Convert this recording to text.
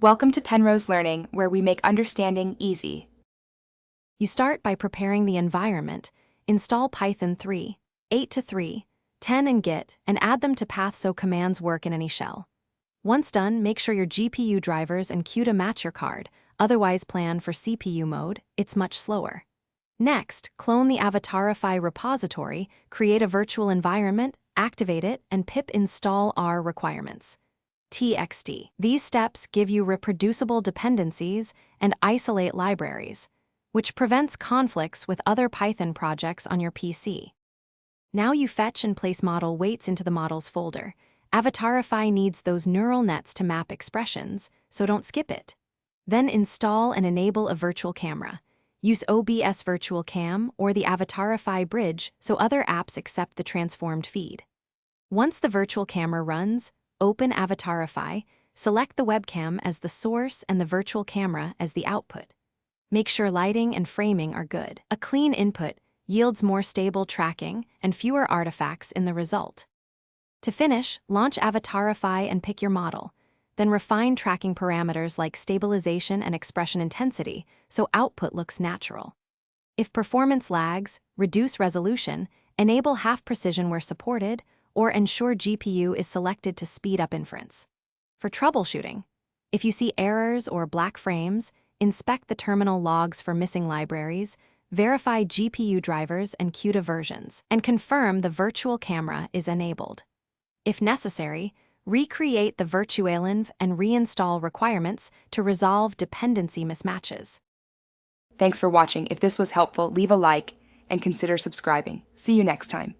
Welcome to Penrose Learning, where we make understanding easy. You start by preparing the environment. Install Python 3, 8 to 3, 10 and Git, and add them to path so commands work in any shell. Once done, make sure your GPU drivers and CUDA match your card, otherwise plan for CPU mode, it's much slower. Next, clone the Avatarify repository, create a virtual environment, activate it, and pip install R requirements. TXT. These steps give you reproducible dependencies and isolate libraries, which prevents conflicts with other Python projects on your PC. Now you fetch and place model weights into the models folder. Avatarify needs those neural nets to map expressions, so don't skip it. Then install and enable a virtual camera. Use OBS Virtual Cam or the Avatarify bridge so other apps accept the transformed feed. Once the virtual camera runs, open Avatarify, select the webcam as the source and the virtual camera as the output. Make sure lighting and framing are good. A clean input yields more stable tracking and fewer artifacts in the result. To finish, launch Avatarify and pick your model. Then refine tracking parameters like stabilization and expression intensity so output looks natural. If performance lags, reduce resolution, enable half precision where supported, or ensure GPU is selected to speed up inference. For troubleshooting, if you see errors or black frames, inspect the terminal logs for missing libraries, verify GPU drivers and CUDA versions, and confirm the virtual camera is enabled. If necessary, recreate the virtualenv and reinstall requirements to resolve dependency mismatches. Thanks for watching. If this was helpful, leave a like and consider subscribing. See you next time.